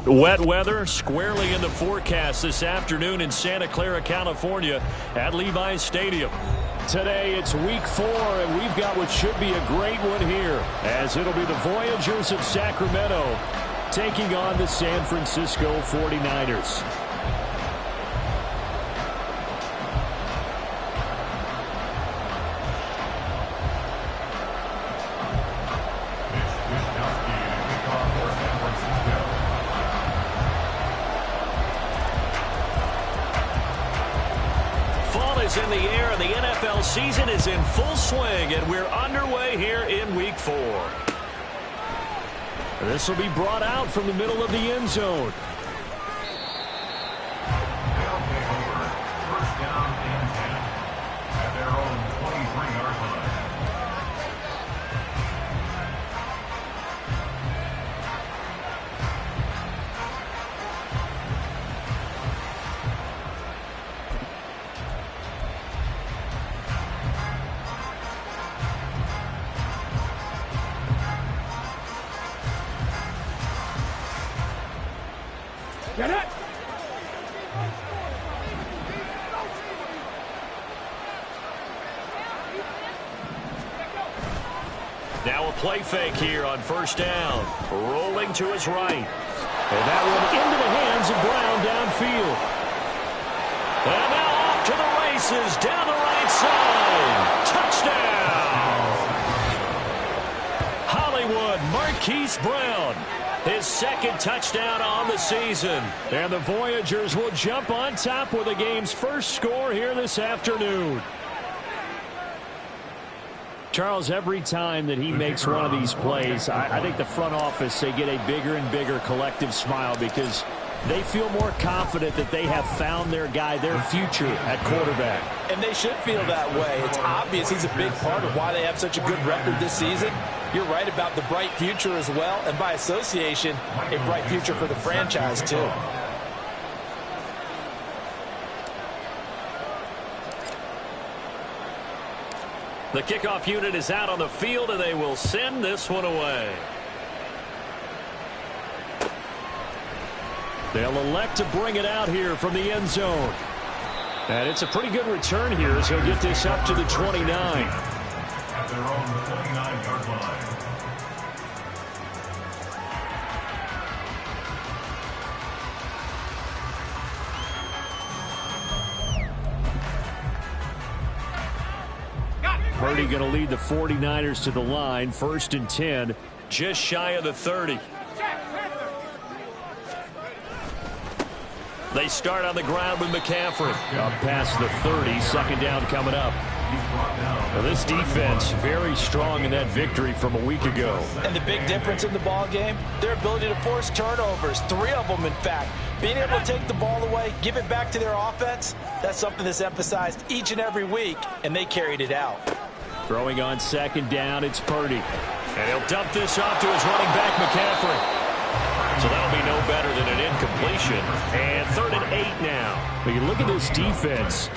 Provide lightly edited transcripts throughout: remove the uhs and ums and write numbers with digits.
Wet weather squarely in the forecast this afternoon in Santa Clara, California at Levi's Stadium. Today it's week 4, and we've got what should be a great one here, as it'll be the Voyagers of Sacramento taking on the San Francisco 49ers. In the air, and the NFL season is in full swing, and we're underway here in week 4. This will be brought out from the middle of the end zone. They'll take over. First down and 10 at their own 23-yard line. Get it! Now a play fake here on first down. Rolling to his right. And that one into the hands of Brown downfield. And now off to the races down the right side. Touchdown! Hollywood Marquise Brown. His second touchdown on the season. And the Voyagers will jump on top with the game's first score here this afternoon. Charles, every time that he makes one of these plays, I think the front office, they get a bigger and bigger collective smile because they feel more confident that they have found their guy, their future at quarterback. And they should feel that way. It's obvious he's a big part of why they have such a good record this season. You're right about the bright future as well, and by association, a bright future for the franchise too. The kickoff unit is out on the field, and they will send this one away. They'll elect to bring it out here from the end zone. And it's a pretty good return here as he'll get this up to the 29. At their own 29-yard line. Purdy going to lead the 49ers to the line, 1st and 10. Just shy of the 30. They start on the ground with McCaffrey. Up past the 30, 2nd down coming up. Well, this defense very strong in that victory from a week ago. And the big difference in the ball game, their ability to force turnovers, 3 of them in fact. Being able to take the ball away, give it back to their offense, that's something that's emphasized each and every week, and they carried it out. Throwing on 2nd down, it's Purdy. And he'll dump this off to his running back, McCaffrey. So that'll be no better than an incompletion. And 3rd and 8 now. But you look at this defense.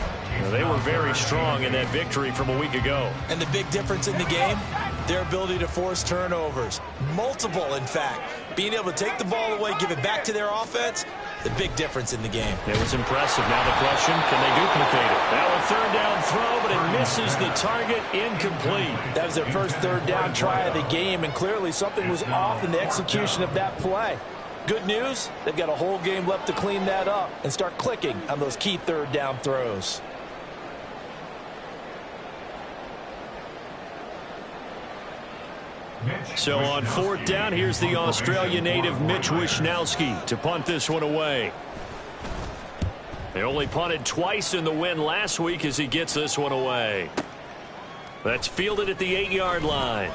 They were very strong in that victory from a week ago. And the big difference in the game, their ability to force turnovers. Multiple, in fact. Being able to take the ball away, give it back to their offense, the big difference in the game. It was impressive. Now the question, can they duplicate it? Now a 3rd down throw, but it misses the target, incomplete. That was their first 3rd down try of the game, and clearly something was off in the execution of that play. Good news, they've got a whole game left to clean that up and start clicking on those key 3rd down throws. So on 4th down, here's the Australia native Mitch Wishnowsky to punt this one away. They only punted twice in the win last week as he gets this one away. That's fielded at the 8-yard line.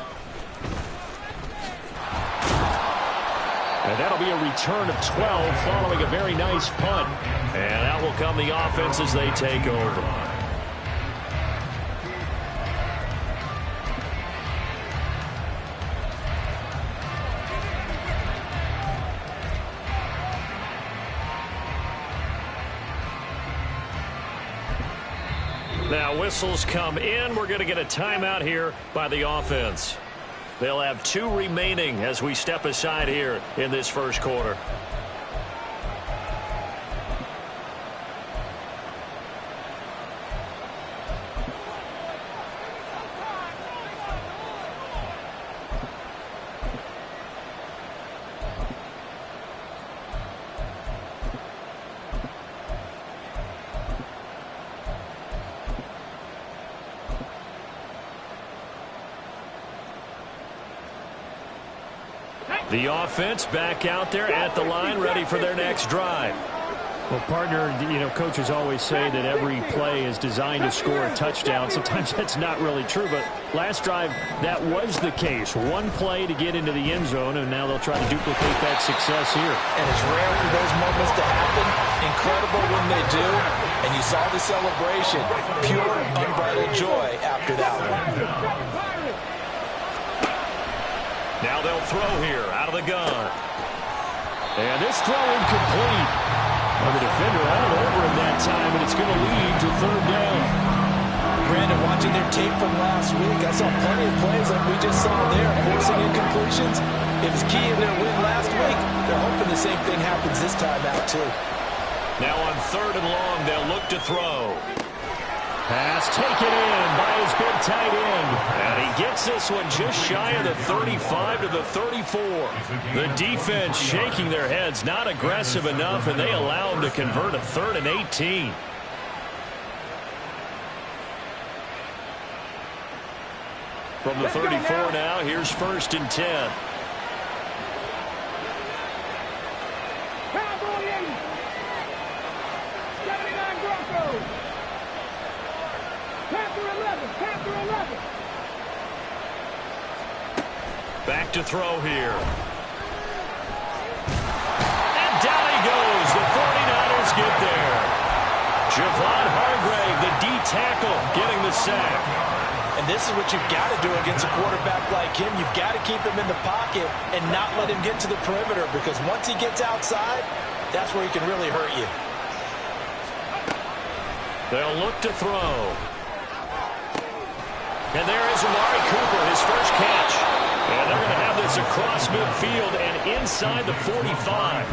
And that'll be a return of 12 following a very nice punt. And out will come the offense as they take over. Now whistles come in. We're going to get a timeout here by the offense. They'll have 2 remaining as we step aside here in this first quarter. The offense back out there at the line, ready for their next drive. Well, partner, coaches always say that every play is designed to score a touchdown. Sometimes that's not really true, but last drive, that was the case. One play to get into the end zone, and now they'll try to duplicate that success here. And it's rare for those moments to happen. Incredible when they do. And you saw the celebration. Pure, unbridled joy after that one. Now they'll throw here out of the gun. And this throw incomplete. Well, the defender all over him that time, and it's going to lead to third down. Brandon, watching their tape from last week, I saw plenty of plays like we just saw there, forcing incompletions. It was key in their win last week. They're hoping the same thing happens this time out, too. Now on third and long, they'll look to throw. Pass taken in by his big tight end. And he gets this one just shy of the 35 to the 34. The defense shaking their heads, not aggressive enough, and they allow him to convert a 3rd and 18. From the 34 now, here's 1st and 10. Back to throw here. And down he goes. The 49ers get there. Javon Hargrave, the D tackle, getting the sack. And this is what you've got to do against a quarterback like him. You've got to keep him in the pocket and not let him get to the perimeter, because once he gets outside, that's where he can really hurt you. They'll look to throw. And there is Amari Cooper, his first catch. And they're going to have this across midfield and inside the 45.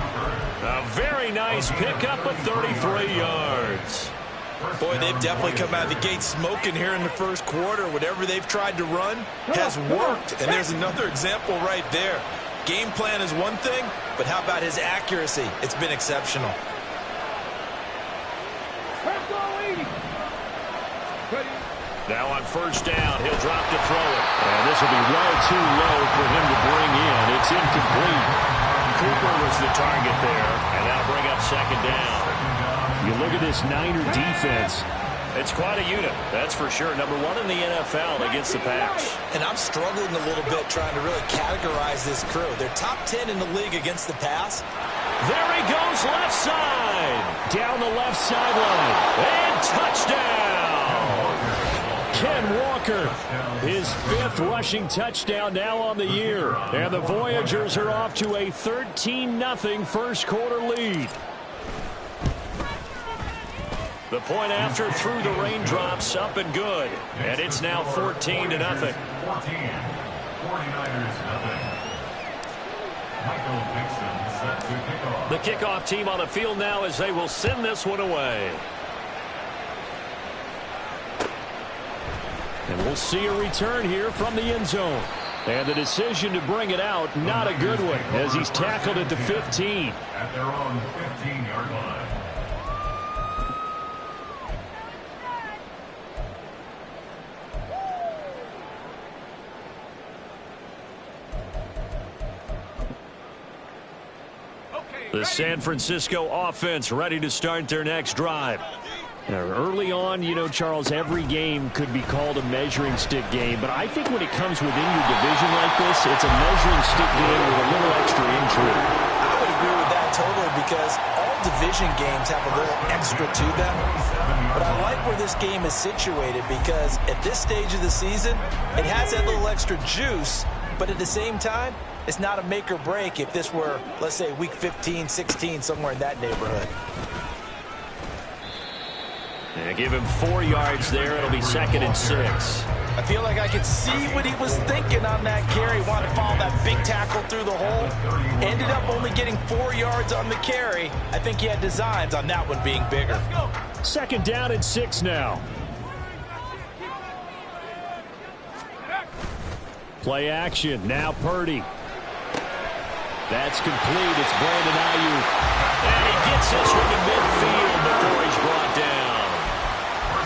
A very nice pickup of 33 yards. Boy, they've definitely come out of the gate smoking here in the first quarter. Whatever they've tried to run has worked. And there's another example right there. Game plan is one thing, but how about his accuracy? It's been exceptional. Now on first down, he'll drop to throw it. And this will be well too low for him to bring in. It's incomplete. Cooper was the target there, and that'll bring up 2nd down. You look at this Niner defense. It's quite a unit, that's for sure. Number 1 in the NFL against the pass. And I'm struggling a little bit trying to really categorize this crew. They're top 10 in the league against the pass. There he goes, left side. Down the left sideline. And touchdown. Ken Walker, his 5th rushing touchdown now on the year. And the Voyagers are off to a 13-0 first quarter lead. The point after through the raindrops, up and good. And it's now 14-0. 14. 49ers nothing. Michael Dixon set to kickoff. The kickoff team on the field now as they will send this one away. And we'll see a return here from the end zone. And the decision to bring it out, not a good one, as he's tackled at the 15. At their own 15-yard line. The San Francisco offense ready to start their next drive. Now, early on, Charles, every game could be called a measuring stick game, but I think when it comes within your division like this, it's a measuring stick game with a little extra intrigue. I would agree with that totally, because all division games have a little extra to them. But I like where this game is situated, because at this stage of the season, it has that little extra juice, but at the same time, it's not a make or break if this were, let's say, week 15, 16, somewhere in that neighborhood. And give him 4 yards there. It'll be 2nd and 6. I feel like I could see what he was thinking on that carry. Wanted to follow that big tackle through the hole. Ended up only getting 4 yards on the carry. I think he had designs on that one being bigger. 2nd down and 6 now. Play action. Now Purdy. That's complete. It's Brandon Ayuk. And he gets this one to midfield before he's brought down.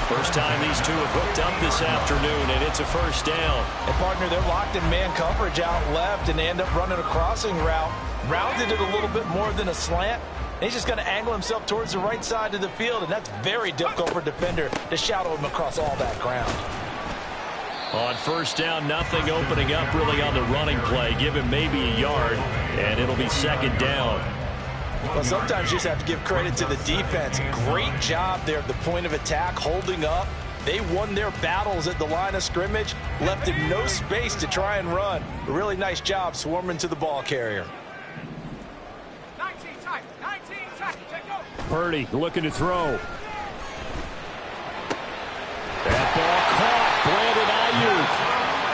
First time these two have hooked up this afternoon, and it's a first down. And, partner, they're locked in man coverage out left, and they end up running a crossing route. Rounded it a little bit more than a slant. And he's just going to angle himself towards the right side of the field, and that's very difficult for a defender to shadow him across all that ground. On first down, nothing opening up really on the running play. Give him maybe a yard, and it'll be second down. Well, sometimes you just have to give credit to the defense. Great job there at the point of attack, holding up. They won their battles at the line of scrimmage, left him no space to try and run. A really nice job swarming to the ball carrier. 19 tight, take go. Purdy looking to throw. That ball caught. Brandon Ayuk.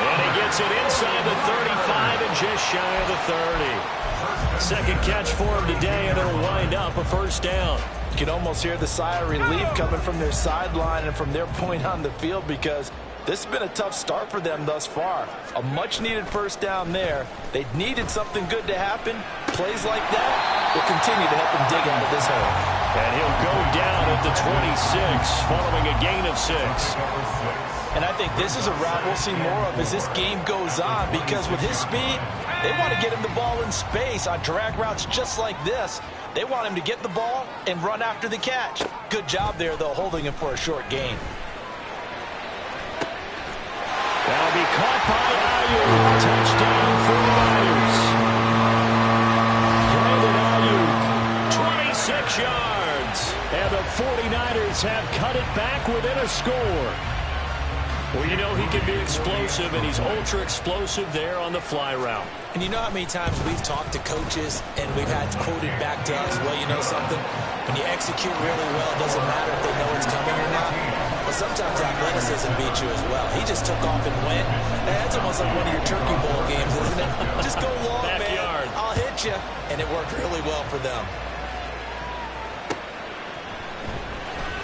And he gets it inside the 35 and just shy of the 30. Second catch for him today, and it'll wind up a first down. You can almost hear the sigh of relief coming from their sideline and from their point on the field, because this has been a tough start for them thus far. A much-needed first down there. They needed something good to happen. Plays like that will continue to help them dig out of this hole. And he'll go down at the 26, following a gain of 6. And I think this is a route we'll see more of as this game goes on, because with his speed, they want to get him the ball in space on drag routes just like this. They want him to get the ball and run after the catch. Good job there, though, holding him for a short gain. That'll be caught by Ayuk. Touchdown for the Niners. Brandon Ayuk, 26 yards. And the 49ers have cut it back within a score. Well, you know he can be explosive, and he's ultra-explosive there on the fly route. And you know how many times we've talked to coaches and we've had quoted back to us, well, you know something? When you execute really well, it doesn't matter if they know it's coming or not. But sometimes athleticism beats you as well. He just took off and went. That's almost like one of your Turkey Bowl games, isn't it? Just go long, Backyard. man. I'll hit you. And it worked really well for them.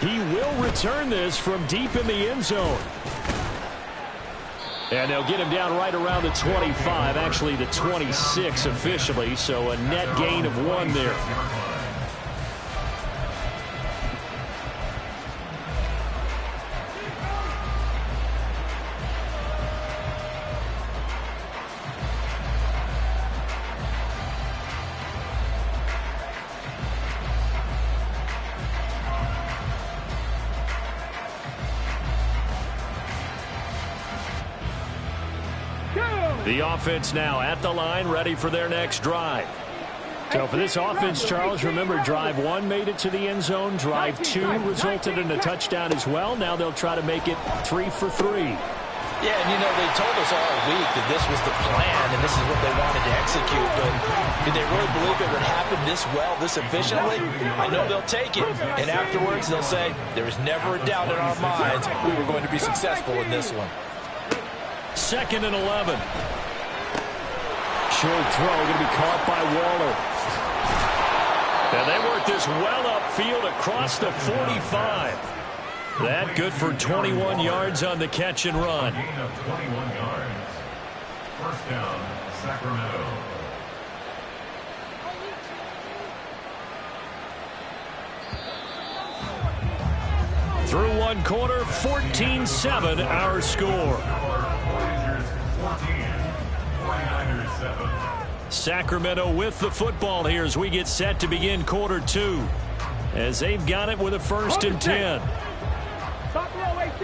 He will return this from deep in the end zone. And they'll get him down right around the 25, actually the 26 officially, so a net gain of 1 there. The offense now at the line, ready for their next drive. So for this offense, Charles, remember, drive 1 made it to the end zone. Drive 2 resulted in a touchdown as well. Now they'll try to make it 3 for 3. Yeah, and you know, they told us all week that this was the plan and this is what they wanted to execute, but did they really believe it would happen this well, this efficiently? I know they'll take it, and afterwards they'll say, there was never a doubt in our minds we were going to be successful in this one. 2nd and 11. Short throw going to be caught by Waller. And they work this well upfield across the 45. That good for 21 yards on the catch and run. Gain of 21 yards. First down, Sacramento. Through 1 quarter, 14-7 our score. Voyagers 14, 49ers 7. Sacramento with the football here as we get set to begin quarter 2. As they've got it with a 1st and 10. Top row 18.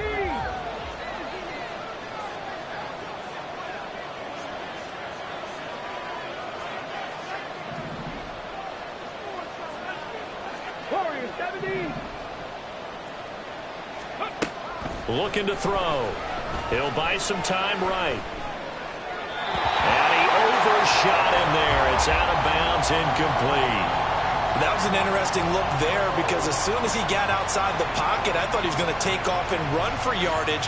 Warriors 17. Looking to throw. He'll buy some time right. And he overshot him there. It's out of bounds, incomplete. That was an interesting look there, because as soon as he got outside the pocket, I thought he was going to take off and run for yardage.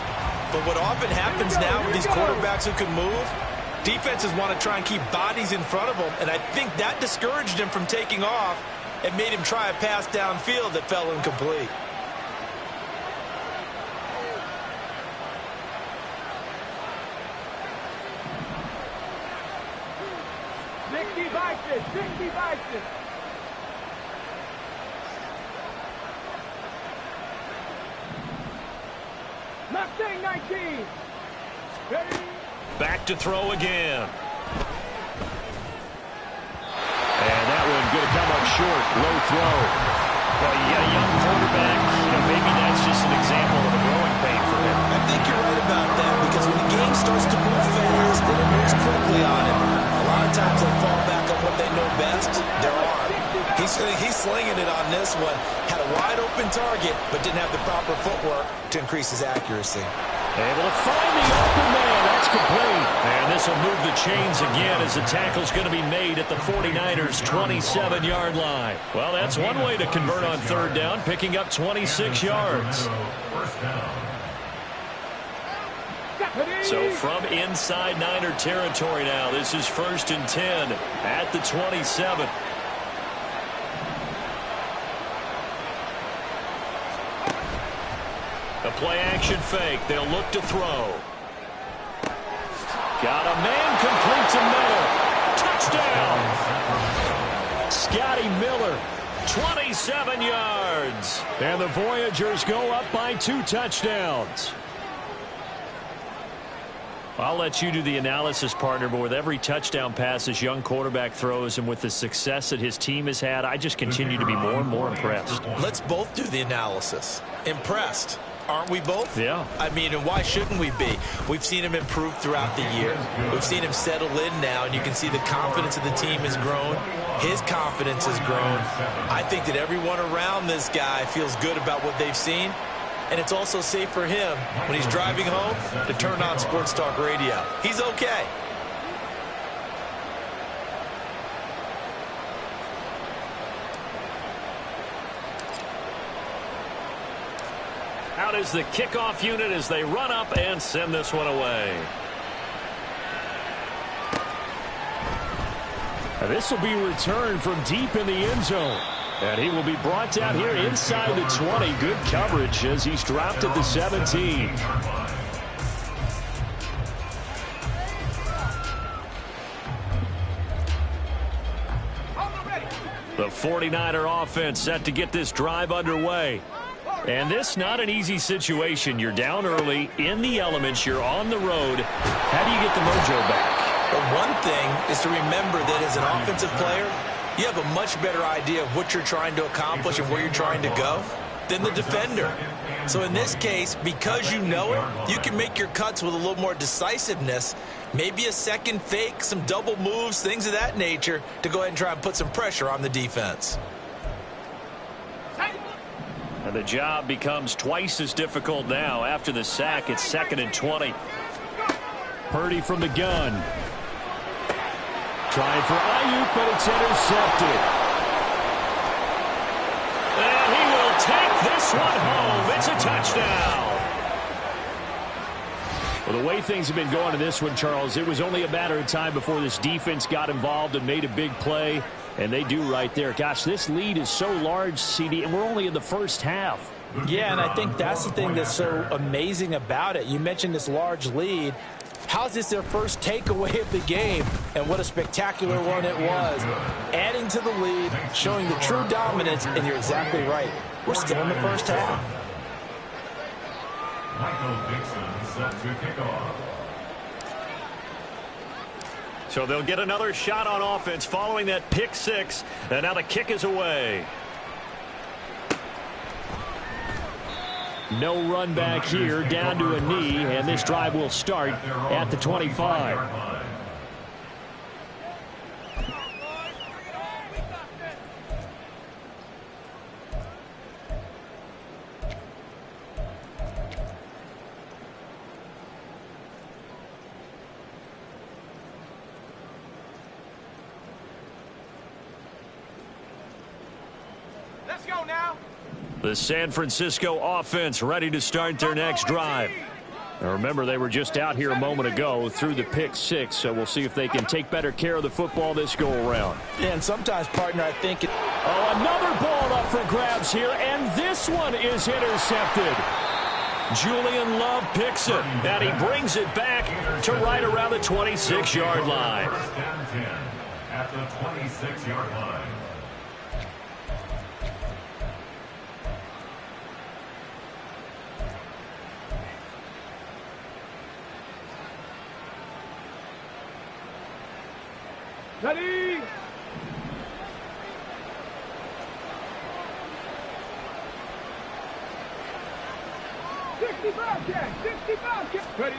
But what often happens now with these quarterbacks who can move, defenses want to try and keep bodies in front of them, and I think that discouraged him from taking off and made him try a pass downfield that fell incomplete. Thing 19. Ready? Back to throw again. And that one going to come up short. Low throw. Well, you got a young quarterback. Maybe that's just an example of a growing pain for him. I think you're right about that, because when the game starts to move fast and it moves quickly on him, a lot of times they fall back on what they know best, their arm. He's slinging it on this one. Had a wide open target, but didn't have the proper footwork to increase his accuracy. Able to find the open man. That's complete. And this will move the chains again as the tackle's going to be made at the 49ers' 27-yard line. Well, that's one way to convert on third down, picking up 26 yards. So from inside Niner territory now, this is 1st and 10 at the 27. A play-action fake. They'll look to throw. Got a man complete to Miller. Touchdown! Scotty Miller, 27 yards. And the Voyagers go up by 2 touchdowns. I'll let you do the analysis, partner, but with every touchdown pass this young quarterback throws and with the success that his team has had, I just continue to be more and more impressed. Let's both do the analysis. Impressed. Aren't we both? Yeah. I mean, and why shouldn't we be? We've seen him improve throughout the year. We've seen him settle in now, and you can see the confidence of the team has grown. His confidence has grown. I think that everyone around this guy feels good about what they've seen, and it's also safe for him when he's driving home to turn on Sports Talk Radio. He's okay. Out is the kickoff unit as they run up and send this one away. And this will be returned from deep in the end zone. And he will be brought down here inside the 20. Good coverage as he's dropped at the 17. The 49er offense set to get this drive underway. And this not an easy situation. You're down early, in the elements, you're on the road. How do you get the mojo back? Well, one thing is to remember that as an offensive player, you have a much better idea of what you're trying to accomplish and where you're trying to go than the defender. So in this case, because you know it, you can make your cuts with a little more decisiveness, maybe a second fake, some double moves, things of that nature, to go ahead and try and put some pressure on the defense. And the job becomes twice as difficult now. After the sack, it's 2nd and 20. Purdy from the gun. Trying for Ayuk, but it's intercepted. And he will take this one home. It's a touchdown. Well, the way things have been going in this one, Charles, it was only a matter of time before this defense got involved and made a big play. And they do right there. Gosh, this lead is so large, CD, and we're only in the first half. Yeah, and I think that's the thing that's so amazing about it. You mentioned this large lead. How is this their first takeaway of the game? And what a spectacular one it was. Adding to the lead, showing the true dominance, and you're exactly right. We're still in the first half. Michael Dixon set to kick off. So they'll get another shot on offense following that pick six. And now the kick is away. No run back here, down to a knee, and this drive will start at the 25. Let's go now. The San Francisco offense ready to start their next drive. Now remember, they were just out here a moment ago through the pick six, so we'll see if they can take better care of the football this go-around. Yeah, and sometimes, partner, I think it... Oh, another ball up for grabs here, and this one is intercepted. Julian Love picks it, and he brings it back to right around the 26-yard line. First and 10 at the 26-yard line. Ready? Ready?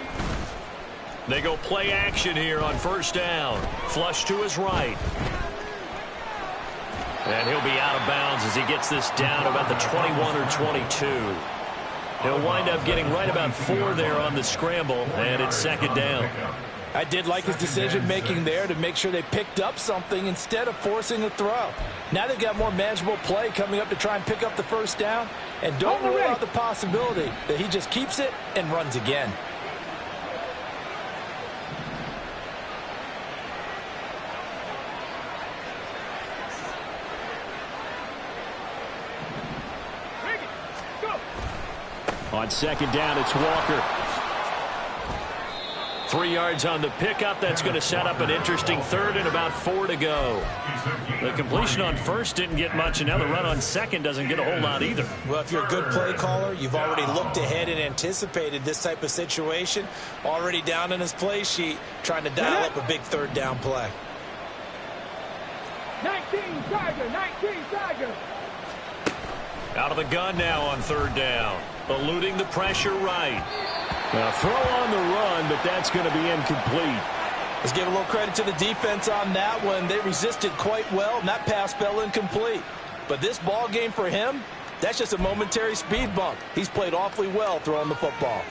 They go play action here on first down. Flush to his right. And he'll be out of bounds as he gets this down about the 21 or 22. He'll wind up getting right about 4 there on the scramble, and it's second down. I did like his decision-making there to make sure they picked up something instead of forcing a throw. Now they've got more manageable play coming up to try and pick up the first down, and don't rule out the possibility that he just keeps it and runs again. On second down, it's Walker. 3 yards on the pickup. That's going to set up an interesting third and about 4 to go. The completion on first didn't get much, and now the run on second doesn't get a whole lot either. Well, if you're a good play caller, you've already looked ahead and anticipated this type of situation. Already down in his play sheet, trying to dial up a big third down play. 19 Tiger, 19 Tiger. Out of the gun now on third down. Eluding the pressure right. Now throw on the run, but that's going to be incomplete. Let's give a little credit to the defense on that one. They resisted quite well, and that pass fell incomplete. But this ball game for him, that's just a momentary speed bump. He's played awfully well throwing the football.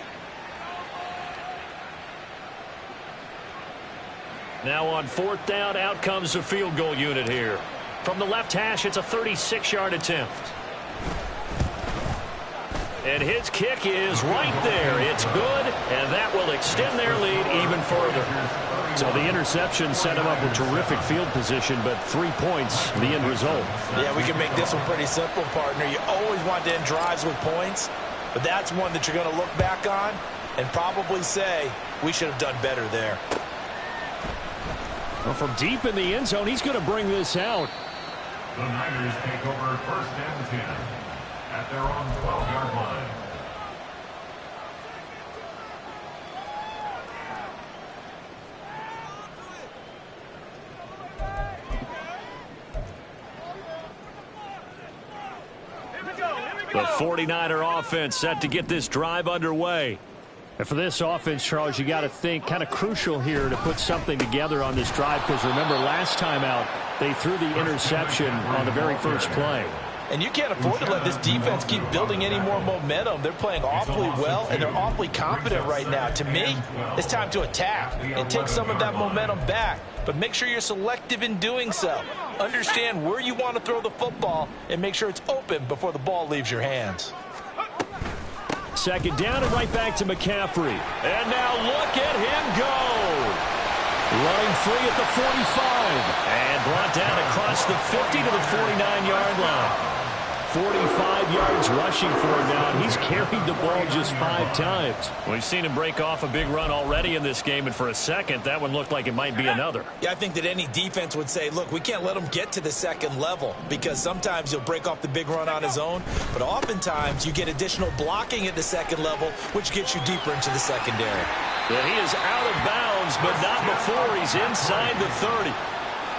Now on fourth down, out comes the field goal unit here. From the left hash, it's a 36-yard attempt. And his kick is right there. It's good, and that will extend their lead even further. So the interception set him up with terrific field position, but 3 points, the end result. Yeah, we can make this one pretty simple, partner. You always want to end drives with points, but that's one that you're going to look back on and probably say, we should have done better there. Well, from deep in the end zone, he's going to bring this out. The Niners take over first and 10 at their own 12-yard line. The 49er offense set to get this drive underway. And for this offense, Charles, you got to think kind of crucial here to put something together on this drive, because remember last time out they threw the interception on the very first play. And you can't afford to let this defense keep building any more momentum. They're playing awfully well, and they're awfully confident right now. To me, it's time to attack and take some of that momentum back. But make sure you're selective in doing so. Understand where you want to throw the football and make sure it's open before the ball leaves your hands. Second down and right back to McCaffrey. And now look at him go. Running free at the 45. And brought down across the 50 to the 49-yard line. 45 yards rushing for him now, and he's carried the ball just 5 times. We've seen him break off a big run already in this game, and for a second, that one looked like it might be another. Yeah, I think that any defense would say, look, we can't let him get to the second level, because sometimes he'll break off the big run on his own, but oftentimes you get additional blocking at the second level, which gets you deeper into the secondary. And he is out of bounds, but not before he's inside the 30.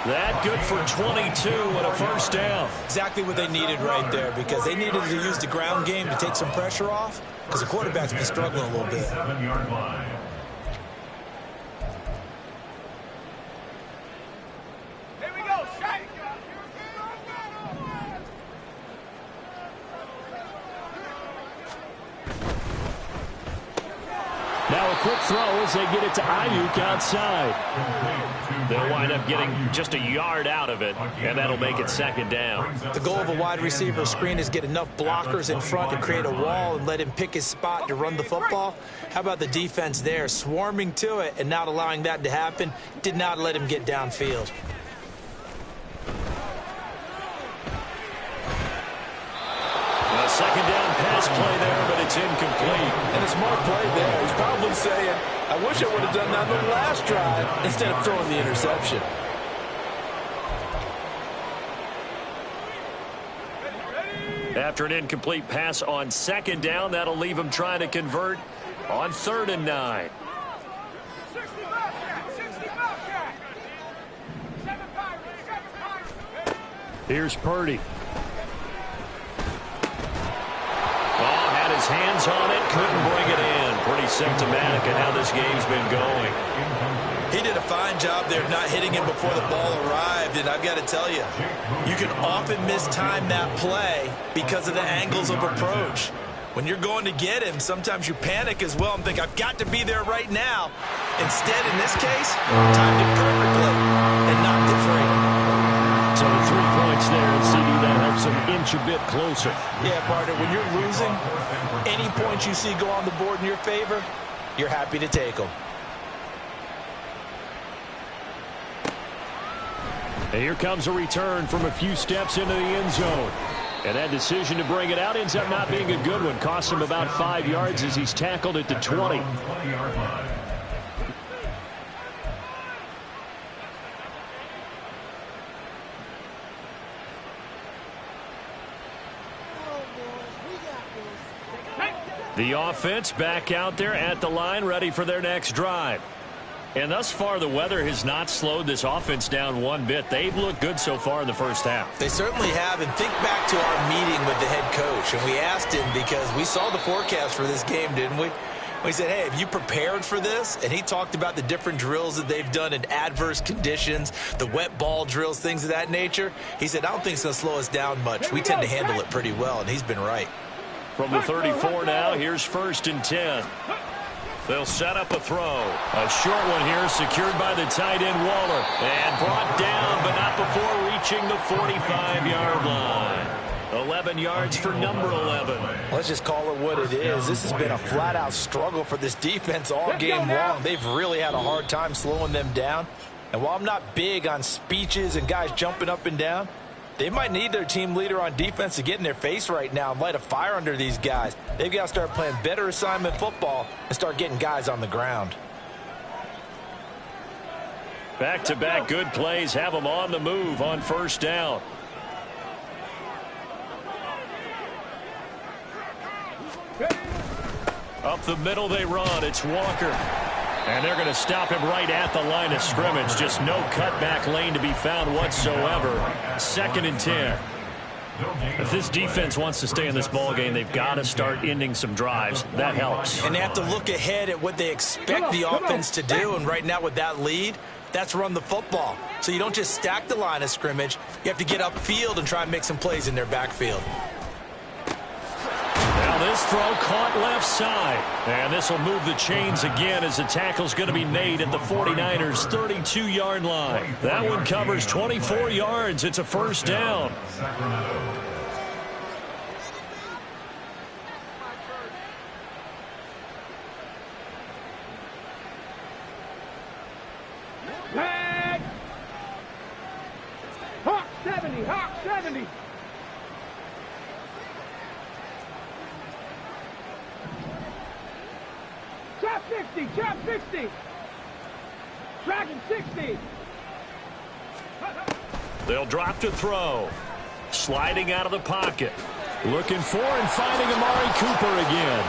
That good for 22 and a first down. Exactly what they needed right there, because they needed to use the ground game to take some pressure off, because the quarterback's been struggling a little bit. 7-yard line. Here we go, shot. Now a quick throw as they get it to Ayuk outside. They'll wind up getting just a yard out of it, and that'll make it second down. The goal of a wide receiver screen is get enough blockers in front to create a wall and let him pick his spot to run the football. How about the defense there, swarming to it and not allowing that to happen? Did not let him get downfield. A second down pass play there, but it's incomplete. And a smart play there. He's probably saying, I wish I would have done that on the last drive instead of throwing the interception. After an incomplete pass on second down, that'll leave him trying to convert on 3rd and 9. 60 Bobcat, 60 Bobcat. 7 Here's Purdy. Oh, had his hands on it, couldn't bring it in. Pretty symptomatic of how this game's been going. He did a fine job there of not hitting him before the ball arrived, and I've got to tell you, you can often mistime that play because of the angles of approach. When you're going to get him, sometimes you panic as well and think, I've got to be there right now. Instead, in this case, timed it perfectly and knocked it free. So 3 points there, and CD, that helps him inch a bit closer. Yeah, partner, when you're losing, any points you see go on the board in your favor, you're happy to take them. And here comes a return from a few steps into the end zone. And that decision to bring it out ends up not being a good one. Costs him about 5 yards as he's tackled at the 20. The offense back out there at the line, ready for their next drive. And thus far, the weather has not slowed this offense down one bit. They've looked good so far in the first half. They certainly have, and think back to our meeting with the head coach, and we asked him because we saw the forecast for this game, didn't we? We said, hey, have you prepared for this? And he talked about the different drills that they've done in adverse conditions, the wet ball drills, things of that nature. He said, I don't think it's going to slow us down much. We tend to handle it pretty well, and he's been right. From the 34 now, here's 1st and 10. They'll set up a throw. A short one here, secured by the tight end Waller. And brought down, but not before reaching the 45-yard line. 11 yards for number 11. Let's just call it what it is. This has been a flat-out struggle for this defense all game long. They've really had a hard time slowing them down. And while I'm not big on speeches and guys jumping up and down, they might need their team leader on defense to get in their face right now and light a fire under these guys. They've got to start playing better assignment football and start getting guys on the ground. Back-to-back good plays have them on the move on 1st down. Up the middle they run. It's Walker. And they're going to stop him right at the line of scrimmage. Just no cutback lane to be found whatsoever. 2nd and 10. If this defense wants to stay in this ball game, they've got to start ending some drives. That helps. And they have to look ahead at what they expect the offense to do. And right now with that lead, that's run the football. So you don't just stack the line of scrimmage. You have to get upfield and try and make some plays in their backfield. Now this throw caught left side. And this will move the chains again as the tackle's going to be made at the 49ers' 32-yard line. That one covers 24 yards. It's a 1st down. Tag! Hawk 70, Hawk 70. Chop 60, chop 60. Dragon 60. They'll drop to throw. Sliding out of the pocket. Looking for and finding Amari Cooper again.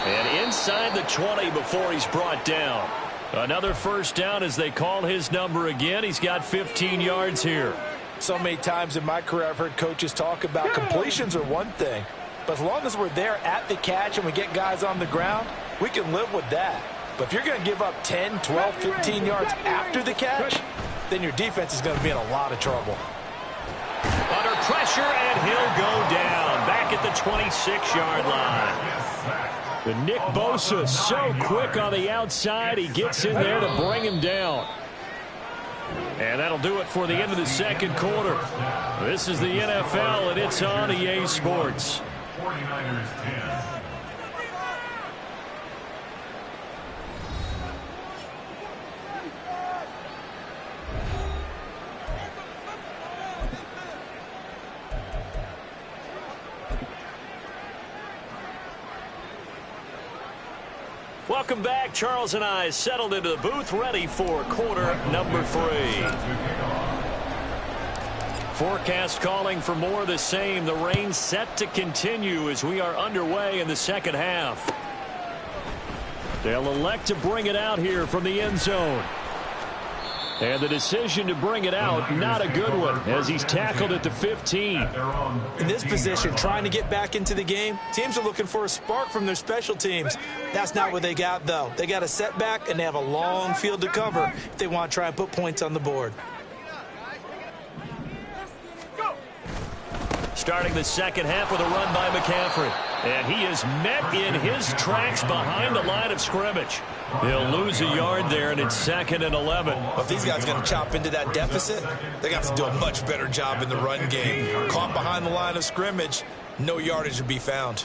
And inside the 20 before he's brought down. Another 1st down as they call his number again. He's got 15 yards here. So many times in my career I've heard coaches talk about completions are one thing. But as long as we're there at the catch and we get guys on the ground, we can live with that. But if you're going to give up 10, 12, 15 yards after the catch, then your defense is going to be in a lot of trouble. Under pressure, and he'll go down. Back at the 26-yard line. The Nick Bosa so quick on the outside. He gets in there to bring him down. And that'll do it for the end of the 2nd quarter. This is the NFL, and it's on EA Sports. 49ers 10. Welcome back. Charles and I settled into the booth, ready for quarter number 3. Forecast calling for more of the same. The rain set to continue as we are underway in the 2nd half. They'll elect to bring it out here from the end zone. And the decision to bring it out, not a good one, as he's tackled at the 15. In this position, trying to get back into the game, teams are looking for a spark from their special teams. That's not what they got, though. They got a setback, and they have a long field to cover if they want to try and put points on the board. Starting the second half with a run by McCaffrey. And he is met in his tracks behind the line of scrimmage. He'll lose a yard there, and it's 2nd and 11. If these guys are going to chop into that deficit, they're going to have to do a much better job in the run game. Caught behind the line of scrimmage, no yardage to be found.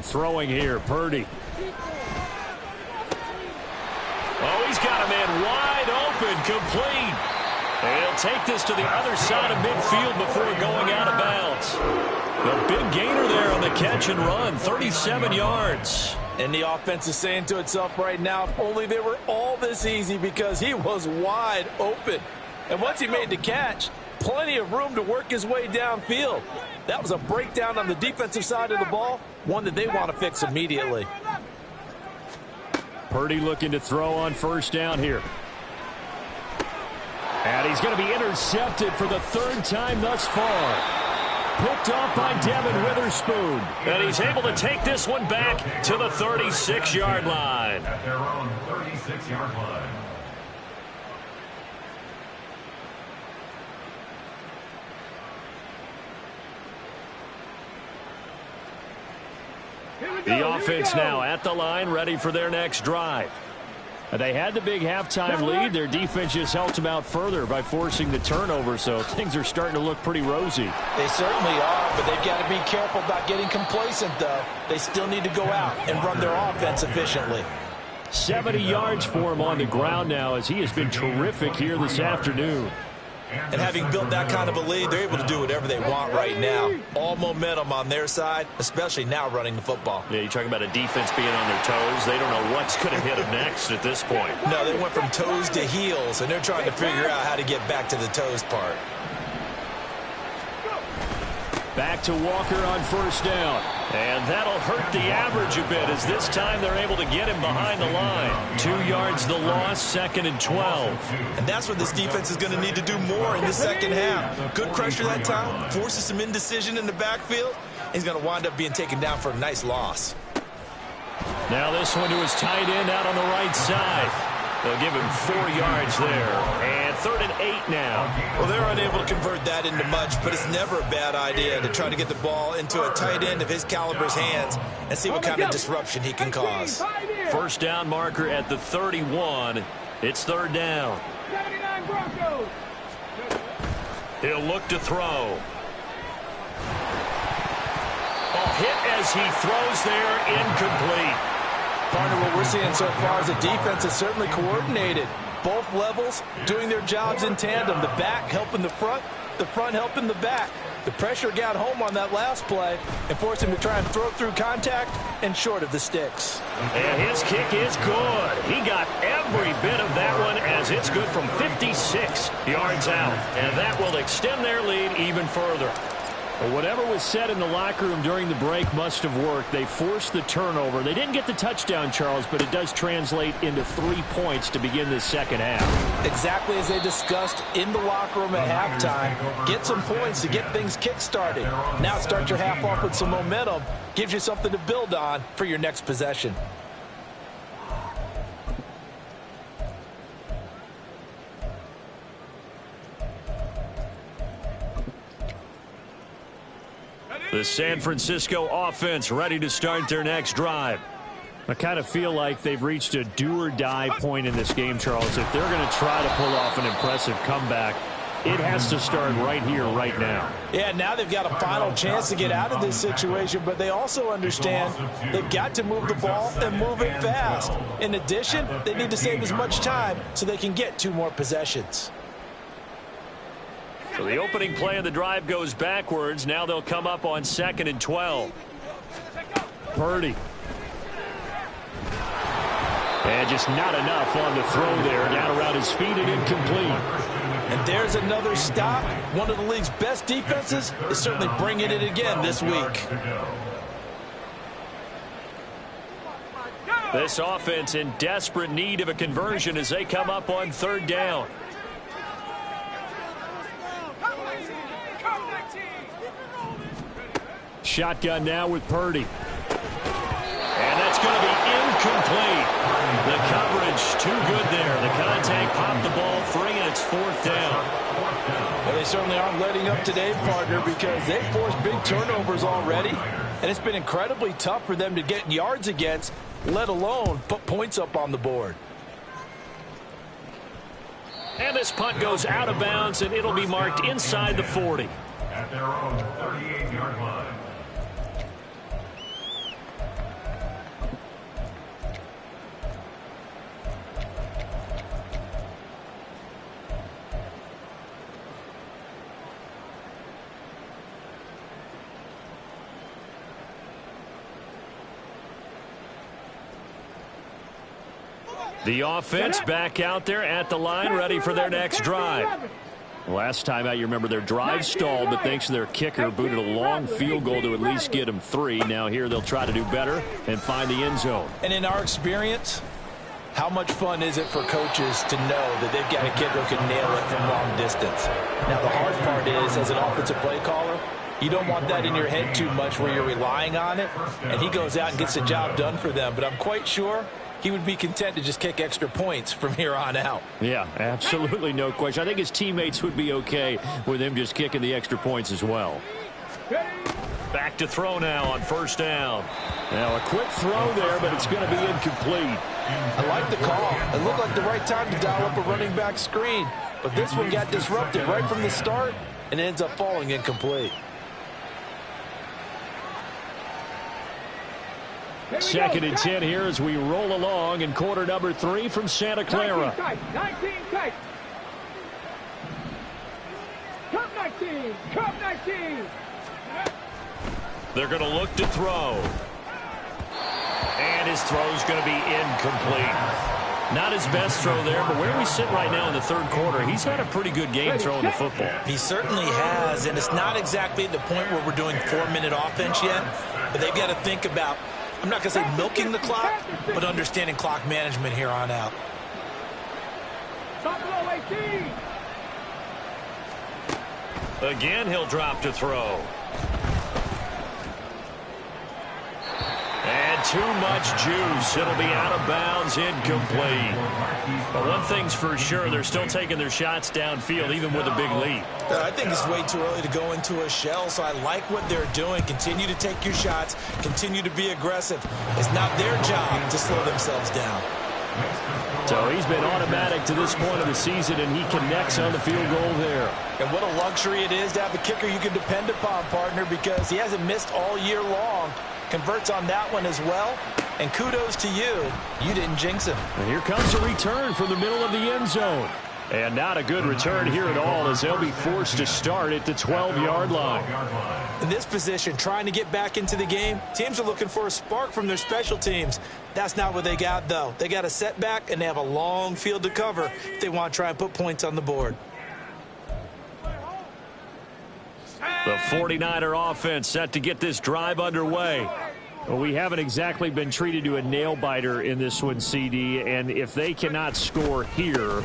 Throwing here, Purdy. Oh, he's got a man wide open, complete. And he'll take this to the other side of midfield before going out of bounds. The big gainer there on the catch and run, 37 yards. And the offense is saying to itself right now, if only they were all this easy, because he was wide open. And once he made the catch, plenty of room to work his way downfield. That was a breakdown on the defensive side of the ball, one that they want to fix immediately. Purdy looking to throw on first down here. And he's going to be intercepted for the 3rd time thus far. Picked off by Devin Witherspoon. And he's able to take this one back to the 36-yard line. At their own 36-yard line. The offense now at the line, ready for their next drive. They had the big halftime lead. Their defense just helped them out further by forcing the turnover, so things are starting to look pretty rosy. They certainly are, but they've got to be careful about getting complacent, though. They still need to go out and run their offense efficiently. 70 yards for him on the ground now, as he has been terrific here this afternoon. And having built that kind of a lead, they're able to do whatever they want right now. All momentum on their side, especially now running the football. Yeah, you're talking about a defense being on their toes. They don't know what's going to hit them next at this point. No, they went from toes to heels, and they're trying to figure out how to get back to the toes part. Back to Walker on first down. And that'll hurt the average a bit, as this time they're able to get him behind the line. 2 yards the loss, 2nd and 12. And that's what this defense is going to need to do more in the second half. Good pressure that time, forces some indecision in the backfield. He's going to wind up being taken down for a nice loss. Now this one to his tight end out on the right side. They'll give him 4 yards there. And 3rd and 8 now. Well, they're unable to convert that into much, but it's never a bad idea to try to get the ball into a tight end of his caliber's hands and see what kind of disruption he can cause. First down marker at the 31. It's 3rd down. 79 Broncos. He'll look to throw. A hit as he throws there, incomplete. Partner, what we're seeing so far is the defense is certainly coordinated. Both levels doing their jobs in tandem. The back helping the front helping the back. The pressure got home on that last play and forced him to try and throw through contact and short of the sticks. And his kick is good. He got every bit of that one, as it's good from 56 yards out. And that will extend their lead even further. Well, whatever was said in the locker room during the break must have worked. They forced the turnover. They didn't get the touchdown, Charles, but it does translate into 3 points to begin this second half. Exactly as they discussed in the locker room at halftime. Get some points to get things kick-started. Now start your half off with some momentum. Gives you something to build on for your next possession. The San Francisco offense ready to start their next drive. I kind of feel like they've reached a do-or-die point in this game, Charles. If they're going to try to pull off an impressive comeback, it has to start right here, right now. Yeah, now they've got a final chance to get out of this situation, but they also understand they've got to move the ball and move it fast. In addition, they need to save as much time so they can get 2 more possessions. So the opening play of the drive goes backwards. Now they'll come up on 2nd and 12. Purdy. And just not enough on the throw there. Down around his feet and incomplete. And there's another stop. One of the league's best defenses is certainly bringing it again this week. This offense in desperate need of a conversion as they come up on third down. Shotgun now with Purdy. And that's going to be incomplete. The coverage too good there. The contact popped the ball free, and it's fourth down. Well, they certainly aren't letting up today, partner, because they forced big turnovers already. And it's been incredibly tough for them to get yards against, let alone put points up on the board. And this punt goes out of bounds, and it'll be marked inside the 40. At their own 38-yard line. The offense back out there at the line, ready for their next drive. Last time out, you remember their drive stalled, but thanks to their kicker, booted a long field goal to at least get them 3. Now here they'll try to do better and find the end zone. And in our experience, how much fun is it for coaches to know that they've got a kicker who can nail it from long distance? Now, the hard part is, as an offensive play caller, you don't want that in your head too much where you're relying on it, and he goes out and gets the job done for them. But I'm quite sure he would be content to just kick extra points from here on out. Yeah, absolutely no question. I think his teammates would be okay with him just kicking the extra points as well. Back to throw now on first down. Now a quick throw there, but it's going to be incomplete. I like the call. It looked like the right time to dial up a running back screen, but this one got disrupted right from the start and ends up falling incomplete. Second and 10 here as we roll along in quarter number 3 from Santa Clara. 19 tight. Cup 19. Cup 19. They're going to look to throw. And his throw's going to be incomplete. Not his best throw there, but where we sit right now in the third quarter, he's had a pretty good game throwing the football. He certainly has, and it's not exactly at the point where we're doing 4-minute offense yet, but they've got to think about, I'm not going to say milking the clock, but understanding clock management here on out. Again, he'll drop to throw. And too much juice. It'll be out of bounds, incomplete. But one thing's for sure, they're still taking their shots downfield, even with a big lead. I think it's way too early to go into a shell, so I like what they're doing. Continue to take your shots. Continue to be aggressive. It's not their job to slow themselves down. So he's been automatic to this point of the season, and he connects on the field goal there. And what a luxury it is to have a kicker you can depend upon, partner, because he hasn't missed all year long. Converts on that one as well. And kudos to you. You didn't jinx him. And here comes a return from the middle of the end zone. And not a good return here at all, as they'll be forced to start at the 12-yard line. In this position, trying to get back into the game, teams are looking for a spark from their special teams. That's not what they got, though. They got a setback, and they have a long field to cover if they want to try and put points on the board. The 49er offense set to get this drive underway. Well, we haven't exactly been treated to a nail-biter in this one, CD, and if they cannot score here,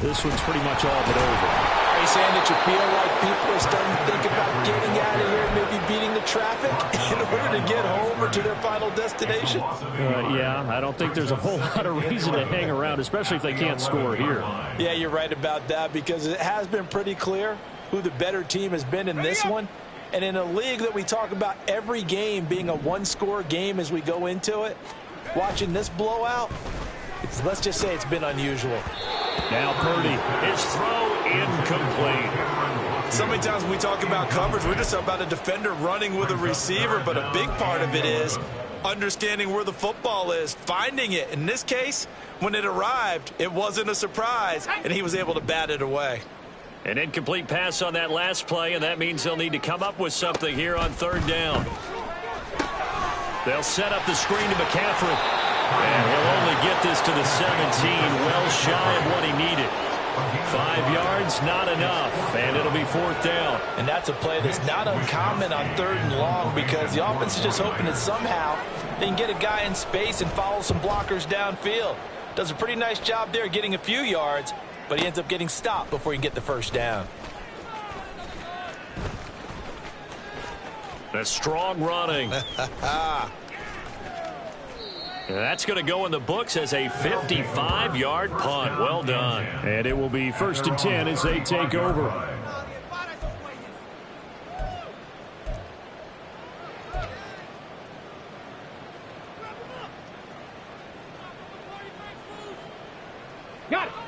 this one's pretty much all but over. Are you saying that you feel like people are starting to think about getting out of here, maybe beating the traffic in order to get home or to their final destination? Yeah, I don't think there's a whole lot of reason to hang around, especially if they can't score here. Yeah, you're right about that, because it has been pretty clear who the better team has been in this one. And in a league that we talk about every game being a one-score game as we go into it, watching this blowout, let's just say it's been unusual. Now Purdy, his throw incomplete. So many times when we talk about coverage, we're just about a defender running with a receiver, but a big part of it is understanding where the football is, finding it. In this case, when it arrived, it wasn't a surprise, and he was able to bat it away. An incomplete pass on that last play, and that means they'll need to come up with something here on third down. They'll set up the screen to McCaffrey. And he'll only get this to the 17, well shy of what he needed. 5 yards, not enough, and it'll be fourth down. And that's a play that's not uncommon on third and long, because the offense is just hoping that somehow They can get a guy in space and follow some blockers downfield. Does a pretty nice job there getting a few yards, but he ends up getting stopped before he can get the first down. A strong running. That's going to go in the books as a 55-yard punt. Well done. And it will be 1st and 10 as they take over.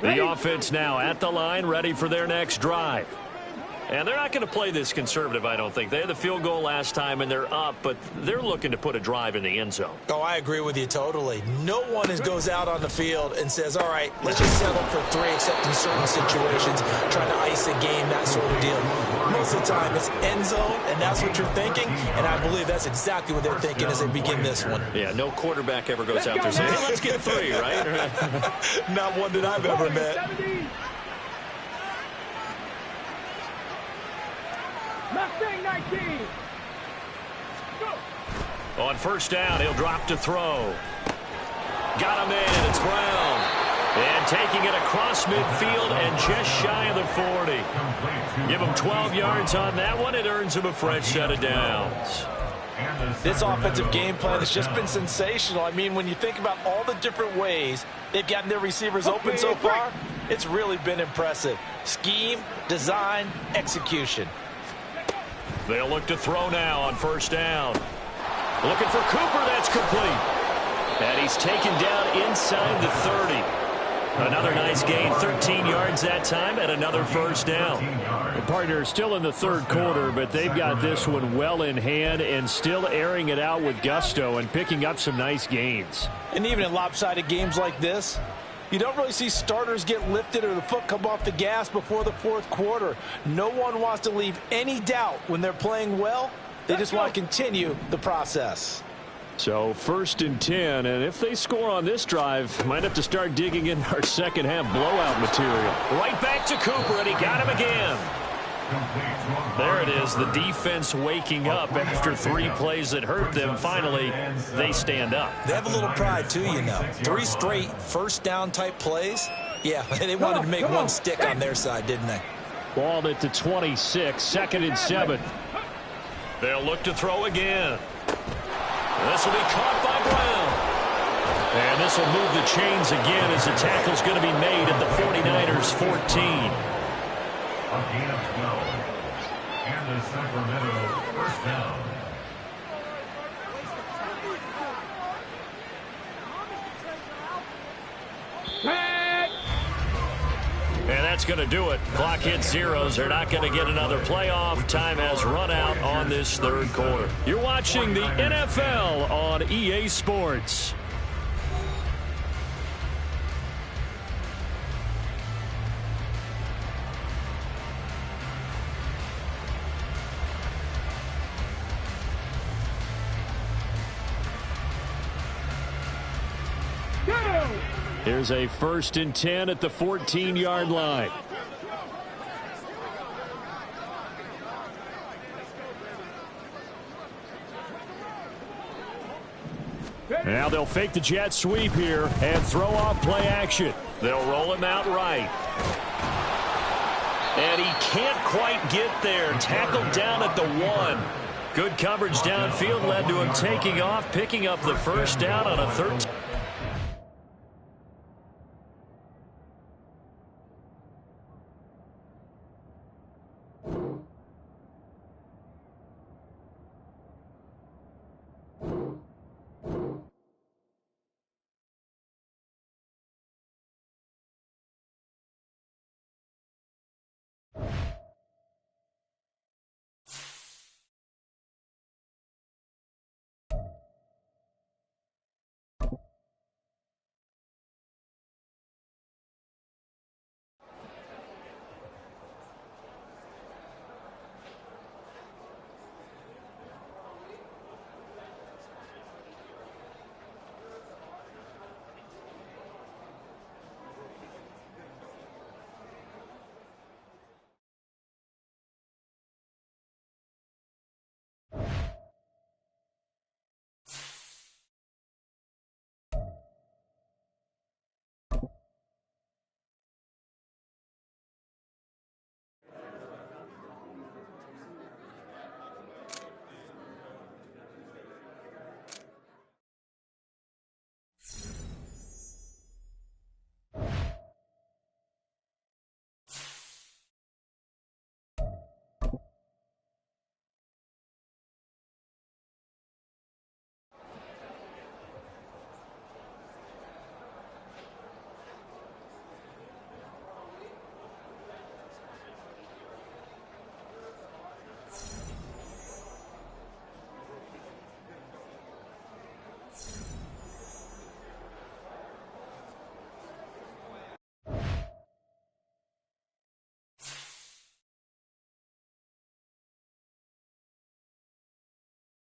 The offense now at the line, ready for their next drive. And they're not going to play this conservative, I don't think. They had the field goal last time, and they're up, but they're looking to put a drive in the end zone. Oh, I agree with you totally. No one goes out on the field and says, all right, let's just settle for 3, except in certain situations, trying to ice a game, that sort of deal. Most of the time, it's end zone, and that's what you're thinking, and I believe that's exactly what they're thinking as they begin this one. Yeah, no quarterback ever goes out there saying, hey, let's get 3, right? Not one that I've ever met. Mustang 19. Go. On 1st down, he'll drop to throw. Got him in. It's Brown. And taking it across midfield and just shy of the 40. Give him 12 yards on that one. It earns him a fresh set of downs. This offensive game plan has just been sensational. I mean, when you think about all the different ways they've gotten their receivers open so far, it's really been impressive. Scheme, design, execution. They'll look to throw now on 1st down. Looking for Cooper. That's complete. And he's taken down inside the 30. Another nice gain, 13 yards that time, and another 1st down. The partner is still in the 3rd quarter, but they've got this one well in hand and still airing it out with gusto and picking up some nice gains. And even in lopsided games like this, you don't really see starters get lifted or the foot come off the gas before the 4th quarter. No one wants to leave any doubt when they're playing well. They just want to continue the process. So 1st and 10, and if they score on this drive, might have to start digging in our second half blowout material. Right back to Cooper, and he got him again. There it is, the defense waking up after 3 plays that hurt them. Finally, they stand up. They have a little pride, too, you know. 3 straight 1st down type plays. Yeah, they wanted to make one stick on their side, didn't they? Balled it to 26, 2nd and 7. They'll look to throw again. This will be caught by Brown. And this will move the chains again as the tackle's going to be made at the 49ers 14. A gain of 12. And the Sacramento 1st down. And that's going to do it. Clock hits zeros. They're not going to get another playoff. Time has run out on this 3rd quarter. You're watching the NFL on EA Sports. Here's a 1st and 10 at the 14-yard line. Now they'll fake the jet sweep here and throw off play action. They'll roll him out right. And he can't quite get there. Tackled down at the 1. Good coverage downfield led to him taking off, picking up the 1st down on a 13.